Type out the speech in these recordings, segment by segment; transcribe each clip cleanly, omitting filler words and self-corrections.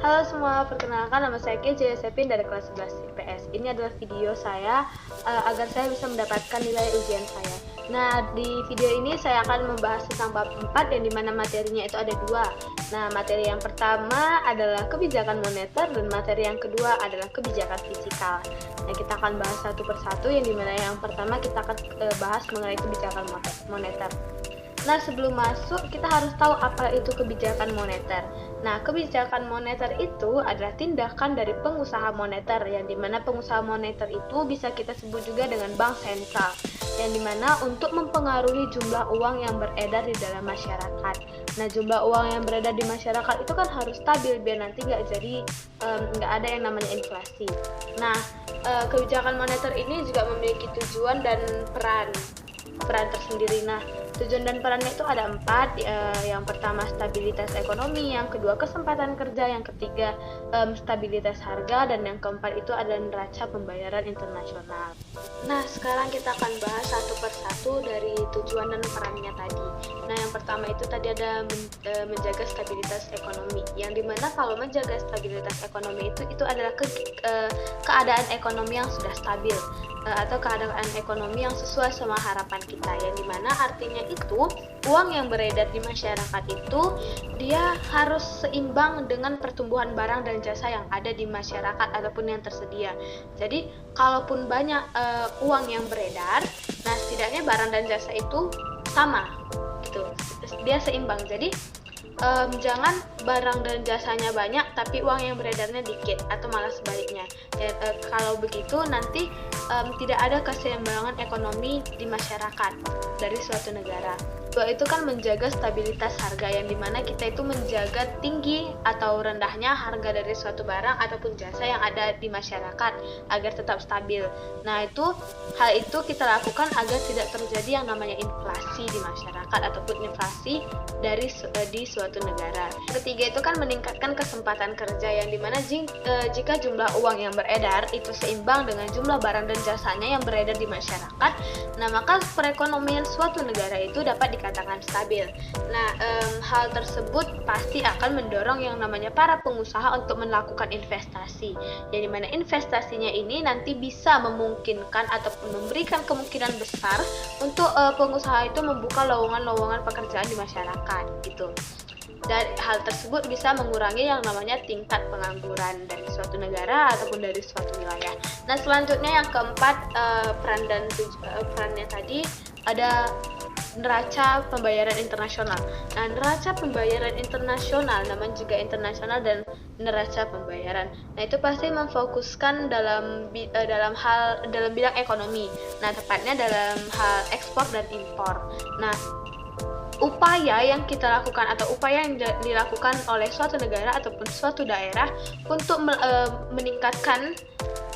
Halo semua, perkenalkan nama saya Keja Sepin dari kelas 11 IPS. Ini adalah video saya agar saya bisa mendapatkan nilai ujian saya. Nah, di video ini saya akan membahas tentang bab 4 yang dimana materinya itu ada dua. Nah, materi yang pertama adalah kebijakan moneter dan materi yang kedua adalah kebijakan fiskal. Nah, kita akan bahas satu persatu yang dimana yang pertama kita akan bahas mengenai kebijakan moneter. Nah, sebelum masuk, kita harus tahu apa itu kebijakan moneter. Nah, kebijakan moneter itu adalah tindakan dari pengusaha moneter, yang dimana pengusaha moneter itu bisa kita sebut juga dengan bank sentral, yang dimana untuk mempengaruhi jumlah uang yang beredar di dalam masyarakat. Nah, jumlah uang yang beredar di masyarakat itu kan harus stabil, biar nanti nggak ada yang namanya inflasi. Nah, kebijakan moneter ini juga memiliki tujuan dan peran tersendiri. Nah, tujuan dan perannya itu ada 4. Yang pertama stabilitas ekonomi, yang kedua kesempatan kerja, yang ketiga stabilitas harga, dan yang keempat itu adalah neraca pembayaran internasional. Nah, sekarang kita akan bahas satu persatu dari tujuan dan perannya tadi. Nah, yang pertama itu tadi ada menjaga stabilitas ekonomi, yang dimana kalau menjaga stabilitas ekonomi itu adalah keadaan ekonomi yang sudah stabil, atau keadaan ekonomi yang sesuai sama harapan kita, yang dimana artinya itu uang yang beredar di masyarakat itu dia harus seimbang dengan pertumbuhan barang dan jasa yang ada di masyarakat ataupun yang tersedia. Jadi kalaupun banyak uang yang beredar, nah setidaknya barang dan jasa itu sama gitu, dia seimbang. Jadi jangan barang dan jasanya banyak tapi uang yang beredarnya dikit, atau malah sebaliknya. Kalau begitu nanti tidak ada keseimbangan ekonomi di masyarakat dari suatu negara. Itu kan menjaga stabilitas harga, yang dimana kita itu menjaga tinggi atau rendahnya harga dari suatu barang ataupun jasa yang ada di masyarakat agar tetap stabil. Nah, hal itu kita lakukan agar tidak terjadi yang namanya inflasi di masyarakat ataupun inflasi di suatu negara. Ketiga itu kan meningkatkan kesempatan kerja, yang dimana jika jumlah uang yang beredar itu seimbang dengan jumlah barang dan jasanya yang beredar di masyarakat, nah maka perekonomian suatu negara itu dapat dikatakan stabil. Nah, hal tersebut pasti akan mendorong yang namanya para pengusaha untuk melakukan investasi, yang dimana investasinya ini nanti bisa memungkinkan ataupun memberikan kemungkinan besar untuk pengusaha itu membuka lowongan-lowongan pekerjaan di masyarakat gitu. Dan hal tersebut bisa mengurangi yang namanya tingkat pengangguran dari suatu negara ataupun dari suatu wilayah. Nah, selanjutnya yang keempat, perannya tadi ada neraca pembayaran internasional. Nah, neraca pembayaran internasional namanya juga internasional dan neraca pembayaran. Nah, itu pasti memfokuskan dalam bidang ekonomi. Nah, tepatnya dalam hal ekspor dan impor. Nah, upaya yang kita lakukan atau upaya yang dilakukan oleh suatu negara ataupun suatu daerah untuk meningkatkan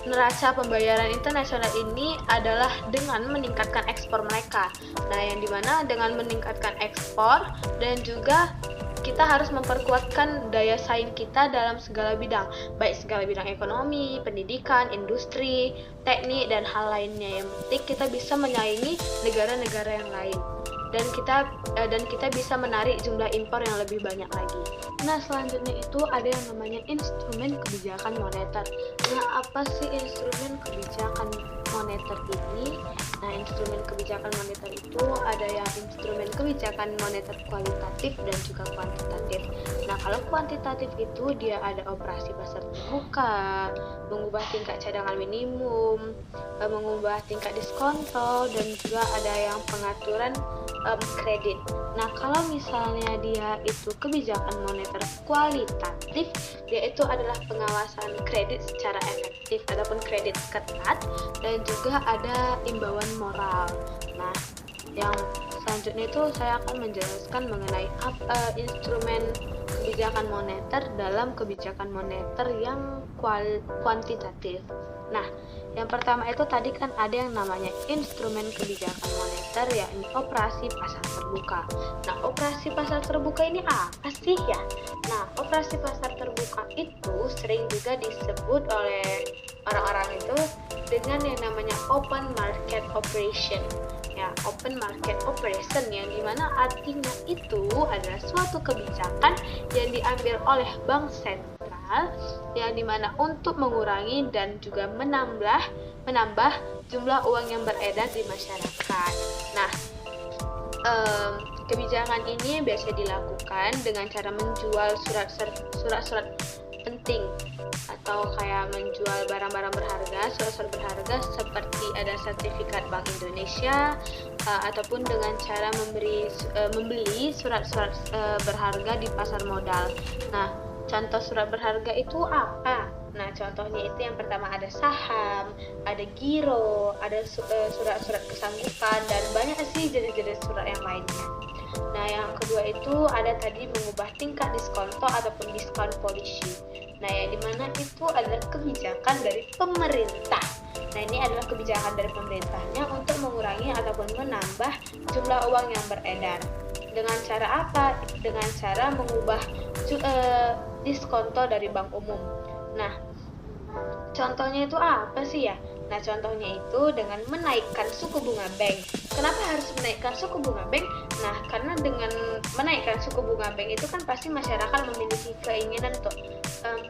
neraca pembayaran internasional ini adalah dengan meningkatkan ekspor mereka. Nah, yang dimana dengan meningkatkan ekspor dan juga kita harus memperkuatkan daya saing kita dalam segala bidang, baik segala bidang ekonomi, pendidikan, industri, teknik, dan hal lainnya. Yang penting kita bisa menyaingi negara-negara yang lain, dan kita bisa menarik jumlah impor yang lebih banyak lagi. Nah, selanjutnya itu ada yang namanya instrumen kebijakan moneter. Nah, apa sih instrumen kebijakan moneter ini? Nah, instrumen kebijakan moneter itu ada yang instrumen kebijakan moneter kualitatif dan juga kuantitatif. Nah, kalau kuantitatif itu dia ada operasi pasar terbuka, mengubah tingkat cadangan minimum, mengubah tingkat diskonto, dan juga ada yang pengaturan kredit. Nah, kalau misalnya dia itu kebijakan moneter kualitatif, dia itu adalah pengawasan kredit secara efektif ataupun kredit ketat, dan juga ada imbauan moral. Nah, yang selanjutnya itu saya akan menjelaskan mengenai instrumen kebijakan moneter dalam kebijakan moneter yang kuantitatif. Nah, yang pertama itu tadi kan ada yang namanya instrumen kebijakan moneter, yakni operasi pasar terbuka. Nah, operasi pasar terbuka ini apa sih ya? Nah, operasi pasar terbuka itu sering juga disebut oleh orang-orang itu dengan yang namanya open market operation. Ya, open market operation, yang dimana artinya itu adalah suatu kebijakan yang diambil oleh bank sentral fiskal, yang dimana untuk mengurangi dan juga menambah jumlah uang yang beredar di masyarakat. Nah, kebijakan ini biasa dilakukan dengan cara menjual surat-surat penting atau kayak menjual barang-barang berharga, surat-surat berharga seperti ada sertifikat Bank Indonesia, ataupun dengan cara membeli surat-surat berharga di pasar modal. Nah, contoh surat berharga itu apa? Nah, contohnya itu yang pertama ada saham, ada giro, ada surat-surat kesanggupan, dan banyak sih jenis-jenis surat yang lainnya. Nah, yang kedua itu ada tadi mengubah tingkat diskonto ataupun diskon polisi. Nah, yang dimana itu adalah kebijakan dari pemerintah. Nah, ini adalah kebijakan dari pemerintahnya untuk mengurangi ataupun menambah jumlah uang yang beredar. Dengan cara apa? Dengan cara mengubah diskonto dari bank umum. Nah, contohnya itu apa sih ya? Nah, contohnya itu dengan menaikkan suku bunga bank. Kenapa harus menaikkan suku bunga bank? Nah, karena dengan menaikkan suku bunga bank itu kan pasti masyarakat memiliki keinginan untuk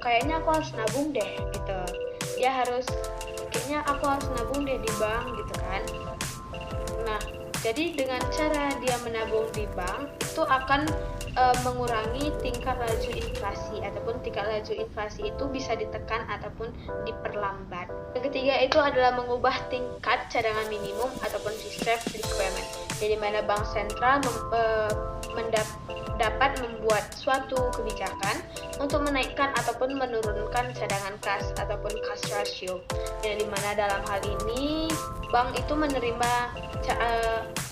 kayaknya aku harus nabung deh gitu. Kayaknya aku harus nabung deh di bank gitu kan. Nah, jadi dengan cara dia menabung di bank itu akan mengurangi tingkat laju inflasi, ataupun tingkat laju inflasi itu bisa ditekan ataupun diperlambat. Yang ketiga itu adalah mengubah tingkat cadangan minimum ataupun reserve requirement, jadi mana bank sentral dapat membuat suatu kebijakan untuk menaikkan ataupun menurunkan cadangan kas ataupun cash ratio, yang dimana dalam hal ini bank itu menerima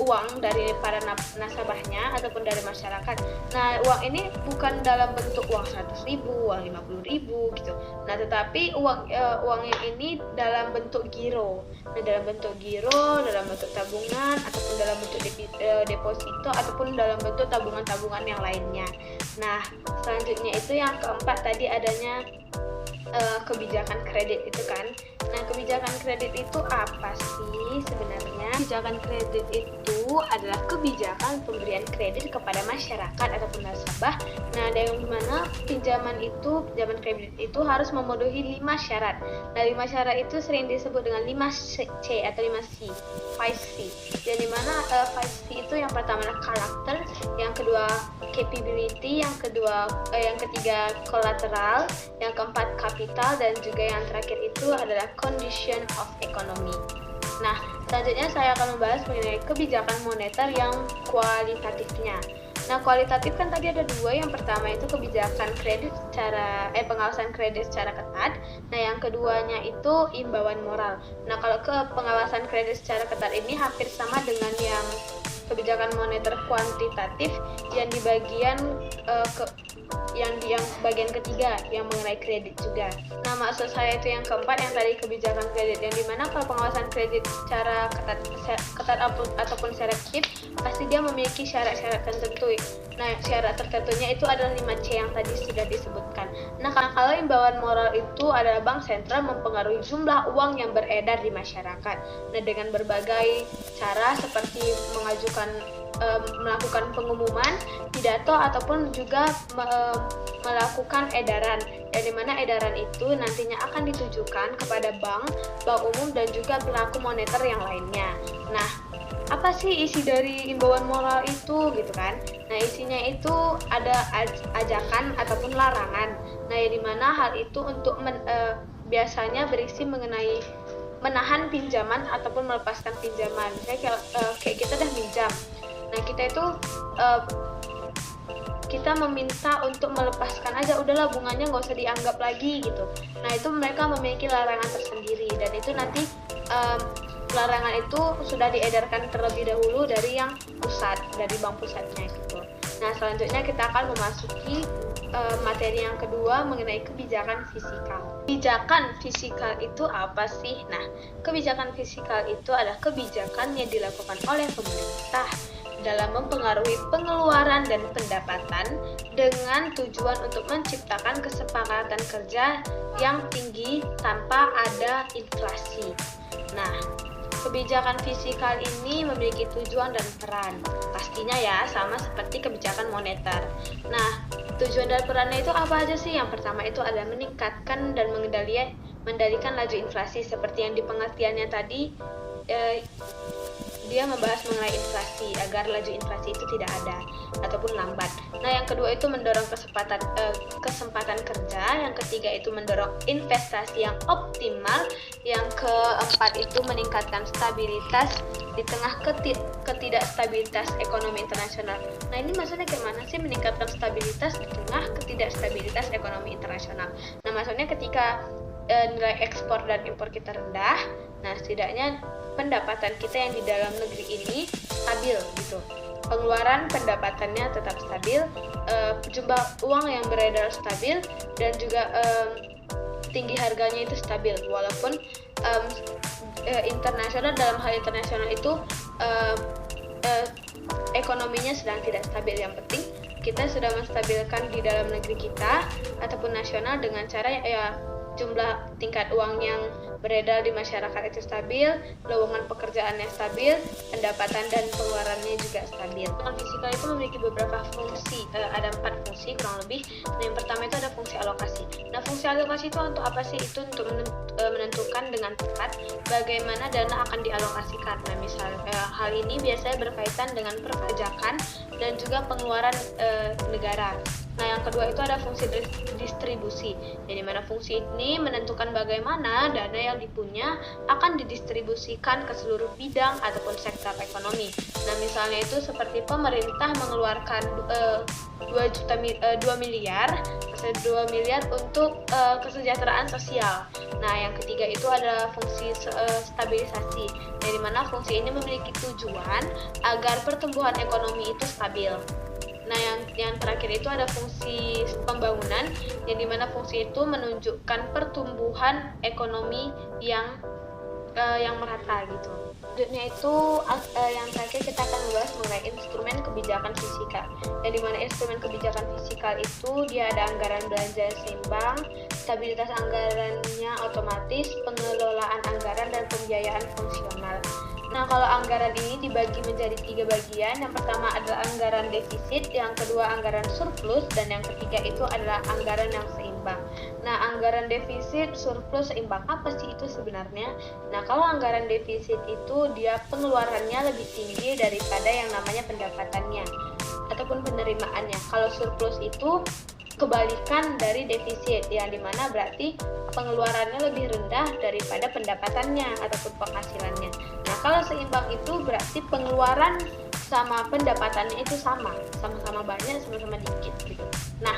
uang dari para nasabahnya ataupun dari masyarakat. Nah, uang ini bukan dalam bentuk uang 100.000, uang 50.000 gitu. Nah, tetapi uang yang ini dalam bentuk giro. Nah, dalam bentuk giro, dalam bentuk tabungan ataupun dalam bentuk deposito ataupun dalam bentuk tabungan-tabungan yang lainnya. Nah, selanjutnya itu yang keempat tadi adanya kebijakan kredit itu kan. Nah, kebijakan kredit itu apa sih sebenarnya? Kebijakan kredit itu adalah kebijakan pemberian kredit kepada masyarakat ataupun nasabah. Nah, yang mana pinjaman kredit itu harus memenuhi 5 syarat. Nah, 5 syarat itu sering disebut dengan 5C atau 5C, 5C. Yang dimana 5C itu yang pertama adalah karakter, yang kedua capability, yang ketiga collateral, yang keempat capital, dan juga yang terakhir itu adalah condition of economy. Nah, selanjutnya saya akan membahas mengenai kebijakan moneter yang kualitatifnya. Nah, kualitatif kan tadi ada dua. Yang pertama itu kebijakan pengawasan kredit secara ketat. Nah, yang keduanya itu imbauan moral. Nah, kalau ke pengawasan kredit secara ketat ini hampir sama dengan yang kebijakan moneter kuantitatif yang di bagian yang bagian ketiga yang mengenai kredit juga. Nah, maksud saya itu yang keempat yang tadi kebijakan kredit, yang dimana kalau pengawasan kredit secara ketat ataupun selektif pasti dia memiliki syarat-syarat tertentu. Nah, syarat tertentunya itu adalah 5C yang tadi sudah disebutkan. Nah, kalau imbauan moral itu adalah bank sentral mempengaruhi jumlah uang yang beredar di masyarakat. Nah, dengan berbagai cara seperti melakukan pengumuman, pidato, ataupun juga melakukan edaran, yang dimana edaran itu nantinya akan ditujukan kepada bank umum dan juga pelaku moneter yang lainnya. Nah, apa sih isi dari imbauan moral itu gitu kan? Nah, isinya itu ada ajakan ataupun larangan. Nah, yang dimana hal itu untuk biasanya berisi mengenai menahan pinjaman ataupun melepaskan pinjaman. Kayak kita udah minjam. Nah, kita meminta untuk melepaskan aja, udahlah bunganya nggak usah dianggap lagi gitu. Nah, itu mereka memiliki larangan tersendiri, dan itu nanti larangan itu sudah diedarkan terlebih dahulu dari yang pusat, dari bank pusatnya gitu. Nah, selanjutnya kita akan memasuki materi yang kedua mengenai kebijakan fiskal. Kebijakan fiskal itu apa sih? Nah, kebijakan fiskal itu adalah kebijakan yang dilakukan oleh pemerintah dalam mempengaruhi pengeluaran dan pendapatan dengan tujuan untuk menciptakan kesepakatan kerja yang tinggi tanpa ada inflasi. Nah, kebijakan fiskal ini memiliki tujuan dan peran, pastinya ya sama seperti kebijakan moneter. Nah, Tujuan dan perannya itu apa aja sih? Yang pertama itu adalah meningkatkan dan mengendalikan laju inflasi. Seperti yang di pengertiannya tadi, dia membahas mengenai inflasi agar laju inflasi itu tidak ada ataupun lambat. Nah, yang kedua itu mendorong kesempatan kerja, yang ketiga itu mendorong investasi yang optimal, yang keempat itu meningkatkan stabilitas di tengah ketidakstabilitas ekonomi internasional. Nah, ini maksudnya gimana sih meningkatkan stabilitas di tengah ketidakstabilitas ekonomi internasional? Nah, maksudnya ketika nilai ekspor dan impor kita rendah, nah setidaknya pendapatan kita yang di dalam negeri ini stabil gitu. Pengeluaran pendapatannya tetap stabil, jumlah uang yang beredar stabil, dan juga tinggi harganya itu stabil. Walaupun internasional, dalam hal internasional itu ekonominya sedang tidak stabil. Yang penting kita sudah menstabilkan di dalam negeri kita ataupun nasional dengan cara jumlah tingkat uang yang beredar di masyarakat itu stabil, lowongan pekerjaannya stabil, pendapatan dan pengeluarannya juga stabil. Lingkungan fisikal itu memiliki beberapa fungsi, ada 4 fungsi kurang lebih. Nah, yang pertama itu ada fungsi alokasi. Nah, fungsi alokasi itu untuk apa sih? Itu untuk menentukan dengan tepat bagaimana dana akan dialokasikan. Nah, misalnya hal ini biasanya berkaitan dengan perpajakan dan juga pengeluaran negara. Nah, yang kedua itu ada fungsi distribusi, yang dimana fungsi ini menentukan bagaimana dana yang dipunya akan didistribusikan ke seluruh bidang ataupun sektor ekonomi. Nah, misalnya itu seperti pemerintah mengeluarkan 2 miliar untuk kesejahteraan sosial. Nah, yang ketiga itu adalah fungsi stabilisasi, yang dimana fungsi ini memiliki tujuan agar pertumbuhan ekonomi itu stabil. Nah, yang terakhir itu ada fungsi pembangunan, yang dimana fungsi itu menunjukkan pertumbuhan ekonomi yang merata gitu. Selanjutnya itu yang terakhir kita akan membahas mengenai instrumen kebijakan fiskal, yang dimana instrumen kebijakan fiskal itu dia ada anggaran belanja seimbang, stabilitas anggarannya otomatis, pengelolaan anggaran, dan pembiayaan fungsional. Nah, kalau anggaran ini dibagi menjadi 3 bagian. Yang pertama adalah anggaran defisit, yang kedua anggaran surplus, dan yang ketiga itu adalah anggaran yang seimbang. Nah, anggaran defisit, surplus, seimbang, apa sih itu sebenarnya? Nah, kalau anggaran defisit itu dia pengeluarannya lebih tinggi daripada yang namanya pendapatannya ataupun penerimaannya. Kalau surplus itu kebalikan dari defisit, yang dimana berarti pengeluarannya lebih rendah daripada pendapatannya ataupun penghasilannya. Nah, kalau seimbang itu berarti pengeluaran sama pendapatannya itu sama-sama banyak, sama-sama dikit gitu. Nah,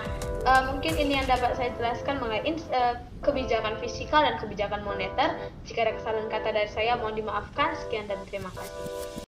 mungkin ini yang dapat saya jelaskan mengenai kebijakan fiskal dan kebijakan moneter. Jika ada kesalahan kata dari saya, mohon dimaafkan. Sekian dan terima kasih.